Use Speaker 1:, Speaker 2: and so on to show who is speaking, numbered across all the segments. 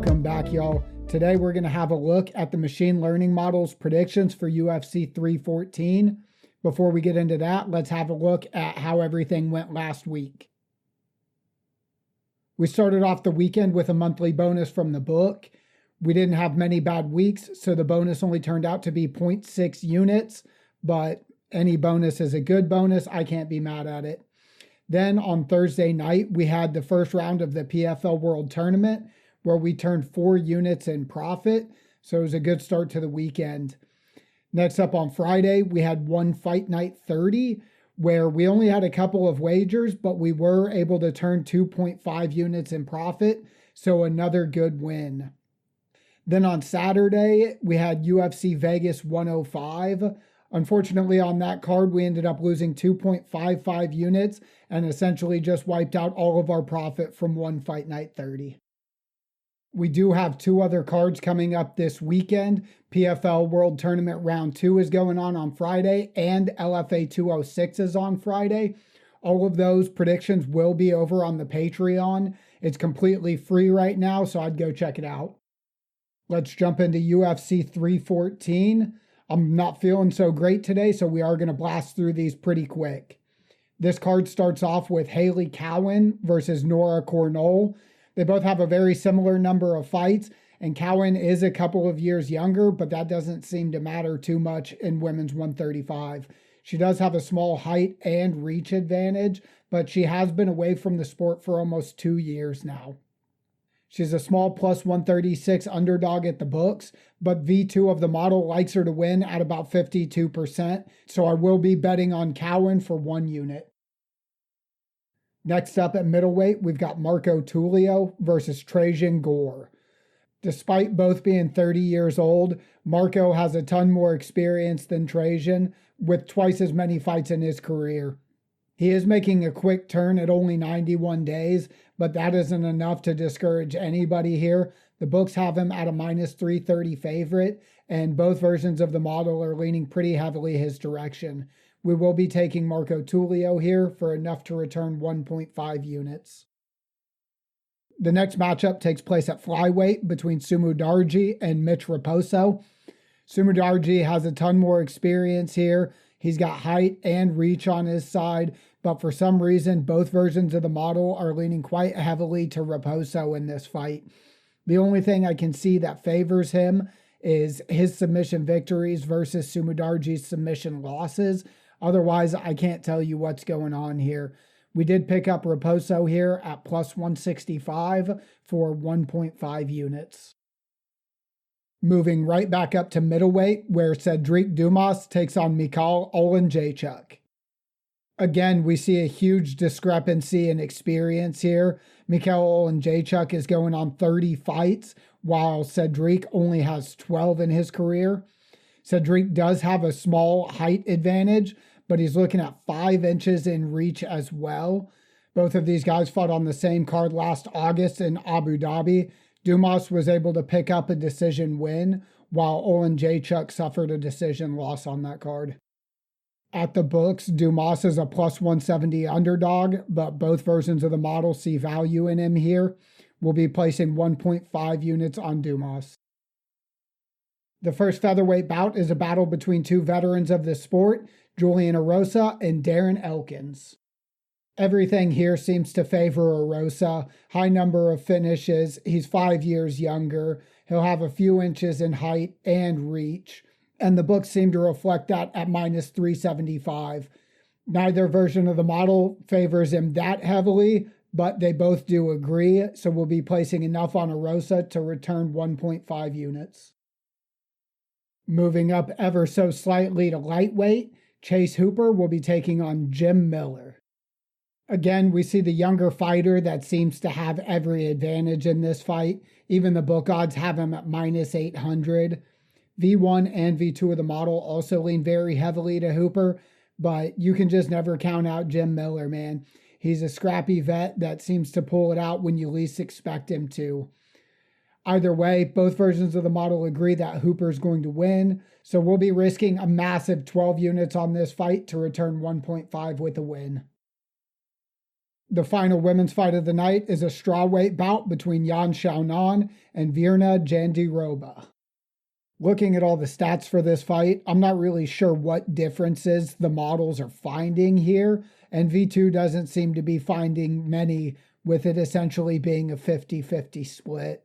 Speaker 1: Welcome back, y'all. Today we're going to have a look at the machine learning model's predictions for UFC 314. Before we get into that, let's have a look at how everything went last week. We started off the weekend with a monthly bonus from the book. We didn't have many bad weeks, so the bonus only turned out to be 0.6 units, but any bonus is a good bonus. I can't be mad at it. Then on Thursday night, we had the first round of the PFL World Tournament, where we turned 4 units in profit, so it was a good start to the weekend. Next up on Friday, we had one Fight Night 30, where we only had a couple of wagers, but we were able to turn 2.5 units in profit, so another good win. Then on Saturday, we had UFC Vegas 105. Unfortunately, on that card, we ended up losing 2.55 units and essentially just wiped out all of our profit from one Fight Night 30. We do have 2 other cards coming up this weekend. PFL World Tournament Round 2 is going on Friday, and LFA 206 is on Friday. All of those predictions will be over on the Patreon. It's completely free right now, so I'd go check it out. Let's jump into UFC 314. I'm not feeling so great today, so we are going to blast through these pretty quick. This card starts off with Haley Cowan versus Nora Cornell. They both have a very similar number of fights, and Cowan is a couple of years younger, but that doesn't seem to matter too much in women's 135. She does have a small height and reach advantage, but she has been away from the sport for almost 2 years now. She's a small plus 136 underdog at the books, but V2 of the model likes her to win at about 52%, so I will be betting on Cowan for 1 unit. Next up at middleweight, we've got Marco Tulio versus Trajan Gore. Despite both being 30 years old, Marco has a ton more experience than Trajan, with twice as many fights in his career. He is making a quick turn at only 91 days, but that isn't enough to discourage anybody here. The books have him at a minus 330 favorite, and both versions of the model are leaning pretty heavily his direction. We will be taking Marco Tulio here for enough to return 1.5 units. The next matchup takes place at flyweight between Sumudarji and Mitch Raposo. Sumudarji has a ton more experience here. He's got height and reach on his side, but for some reason, both versions of the model are leaning quite heavily to Raposo in this fight. The only thing I can see that favors him is his submission victories versus Sumudarji's submission losses. Otherwise, I can't tell you what's going on here. We did pick up Raposo here at plus 165 for 1.5 units. Moving right back up to middleweight, where Cedric Dumas takes on Mikhail Olenjaychuk. Again, we see a huge discrepancy in experience here. Mikhail Olenjaychuk is going on 30 fights, while Cedric only has 12 in his career. Cedric does have a small height advantage, but he's looking at 5 inches in reach as well. Both of these guys fought on the same card last August in Abu Dhabi. Dumas was able to pick up a decision win, while Olenjaychuk suffered a decision loss on that card. At the books, Dumas is a plus 170 underdog, but both versions of the model see value in him here. We'll be placing 1.5 units on Dumas. The first featherweight bout is a battle between 2 veterans of the sport, Julian Erosa and Darren Elkins. Everything here seems to favor Erosa. High number of finishes. He's 5 years younger. He'll have a few inches in height and reach, and the books seem to reflect that at minus 375. Neither version of the model favors him that heavily, but they both do agree, so we'll be placing enough on Erosa to return 1.5 units. Moving up ever so slightly to lightweight, Chase Hooper will be taking on Jim Miller. Again, we see the younger fighter that seems to have every advantage in this fight. Even the book odds have him at minus 800. V1 and V2 of the model also lean very heavily to Hooper, but you can just never count out Jim Miller, man. He's a scrappy vet that seems to pull it out when you least expect him to. Either way, both versions of the model agree that Hooper's going to win, so we'll be risking a massive 12 units on this fight to return 1.5 with a win. The final women's fight of the night is a strawweight bout between Yan Xiaonan and Virna Jandiroba. Looking at all the stats for this fight, I'm not really sure what differences the models are finding here, and V2 doesn't seem to be finding many, with it essentially being a 50-50 split.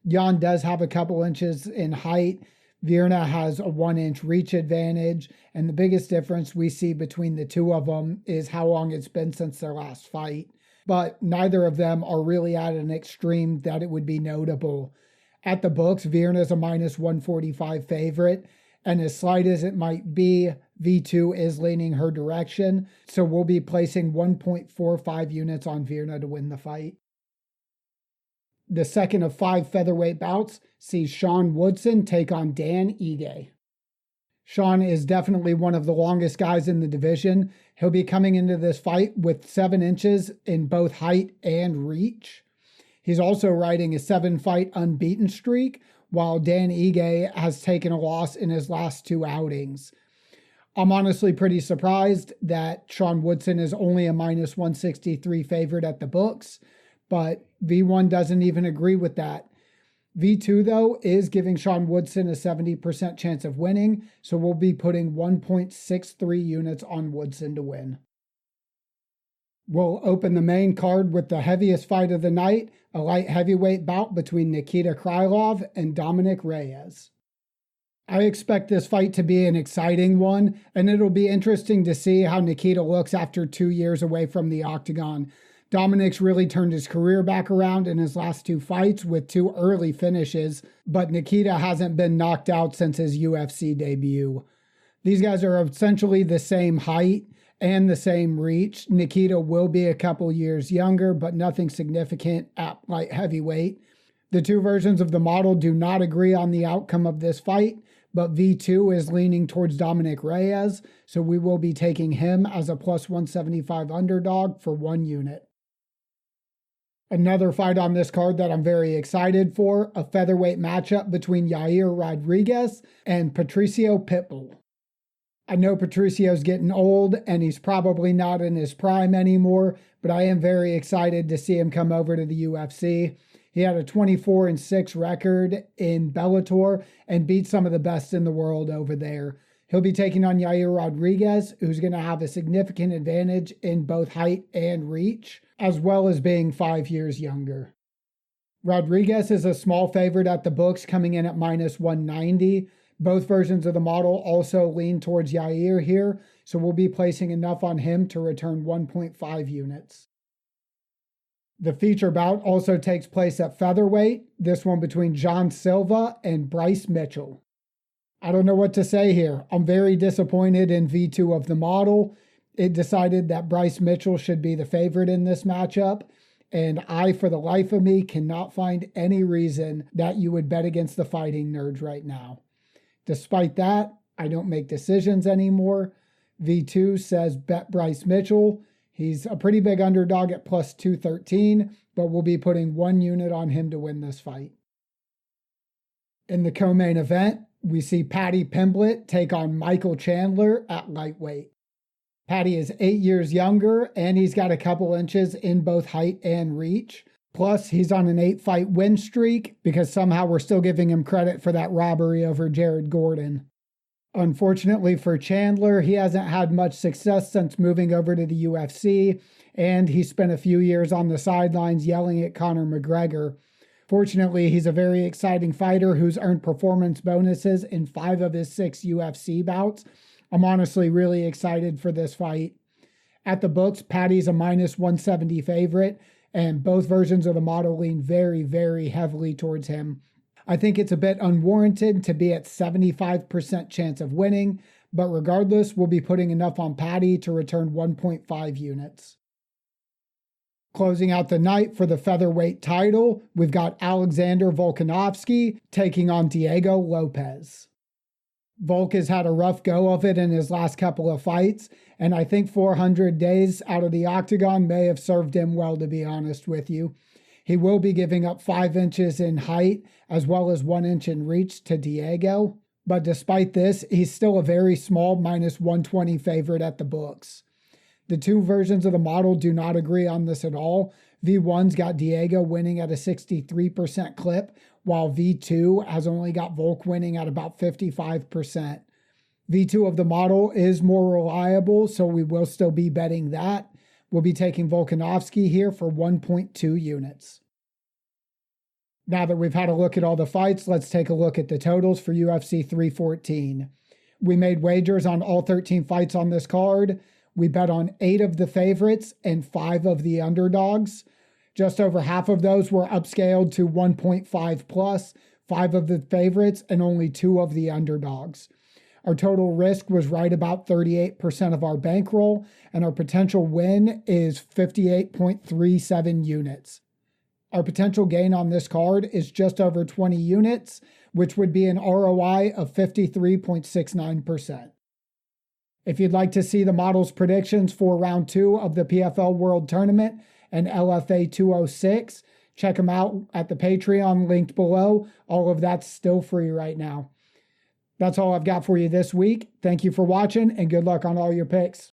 Speaker 1: Yan does have a couple inches in height. Virna has a 1-inch reach advantage, and the biggest difference we see between the two of them is how long it's been since their last fight. But neither of them are really at an extreme that it would be notable. At the books, Virna is a -145 favorite, and as slight as it might be, V2 is leaning her direction, so we'll be placing 1.45 units on Virna to win the fight. The second of 5 featherweight bouts sees Sean Woodson take on Dan Ige. Sean is definitely one of the longest guys in the division. He'll be coming into this fight with 7 inches in both height and reach. He's also riding a 7-fight unbeaten streak, while Dan Ige has taken a loss in his last 2 outings. I'm honestly pretty surprised that Sean Woodson is only a -163 favorite at the books, but V1 doesn't even agree with that. V2, though, is giving Sean Woodson a 70% chance of winning, so we'll be putting 1.63 units on Woodson to win. We'll open the main card with the heaviest fight of the night, a light heavyweight bout between Nikita Krylov and Dominic Reyes. I expect this fight to be an exciting one, and it'll be interesting to see how Nikita looks after 2 years away from the octagon. Dominic's really turned his career back around in his last 2 fights with 2 early finishes, but Nikita hasn't been knocked out since his UFC debut. These guys are essentially the same height and the same reach. Nikita will be a couple years younger, but nothing significant at light heavyweight. The 2 versions of the model do not agree on the outcome of this fight, but V2 is leaning towards Dominic Reyes, so we will be taking him as a +175 underdog for 1 unit. Another fight on this card that I'm very excited for, a featherweight matchup between Yair Rodriguez and Patricio Pitbull. I know Patricio's getting old and he's probably not in his prime anymore, but I am very excited to see him come over to the UFC. He had a 24-6 record in Bellator and beat some of the best in the world over there. He'll be taking on Yair Rodriguez, who's going to have a significant advantage in both height and reach, as well as being 5 years younger. Rodriguez is a small favorite at the books, coming in at -190. Both versions of the model also lean towards Yair here, so we'll be placing enough on him to return 1.5 units. The feature bout also takes place at featherweight, this one between John Silva and Bryce Mitchell. I don't know what to say here. I'm very disappointed in V2 of the model. It decided that Bryce Mitchell should be the favorite in this matchup, and I, for the life of me, cannot find any reason that you would bet against the fighting nerds right now. Despite that, I don't make decisions anymore. V2 says bet Bryce Mitchell. He's a pretty big underdog at +213, but we'll be putting 1 unit on him to win this fight. In the co-main event, we see Paddy Pimblett take on Michael Chandler at lightweight. Paddy is 8 years younger, and he's got a couple inches in both height and reach. Plus, he's on an 8-fight win streak because somehow we're still giving him credit for that robbery over Jared Gordon. Unfortunately for Chandler, he hasn't had much success since moving over to the UFC, and he spent a few years on the sidelines yelling at Conor McGregor. Fortunately, he's a very exciting fighter who's earned performance bonuses in 5 of his 6 UFC bouts. I'm honestly really excited for this fight. At the books, Paddy's a -170 favorite, and both versions of the model lean very, very heavily towards him. I think it's a bit unwarranted to be at 75% chance of winning, but regardless, we'll be putting enough on Paddy to return 1.5 units. Closing out the night for the featherweight title, we've got Alexander Volkanovski taking on Diego Lopez. Volk has had a rough go of it in his last couple of fights, and I think 400 days out of the octagon may have served him well, to be honest with you. He will be giving up 5 inches in height as well as 1 inch in reach to Diego, but despite this, he's still a very small -120 favorite at the books. The two versions of the model do not agree on this at all. V1's got Diego winning at a 63% clip, while V2 has only got Volk winning at about 55%. V2 of the model is more reliable, so we will still be betting that. We'll be taking Volkanovski here for 1.2 units. Now that we've had a look at all the fights, let's take a look at the totals for UFC 314. We made wagers on all 13 fights on this card. We bet on 8 of the favorites and 5 of the underdogs. Just over half of those were upscaled to 1.5 plus, 5 of the favorites and only 2 of the underdogs. Our total risk was right about 38% of our bankroll, and our potential win is 58.37 units. Our potential gain on this card is just over 20 units, which would be an ROI of 53.69%. If you'd like to see the model's predictions for round 2 of the PFL World Tournament and LFA 206, check them out at the Patreon linked below. All of that's still free right now. That's all I've got for you this week. Thank you for watching and good luck on all your picks.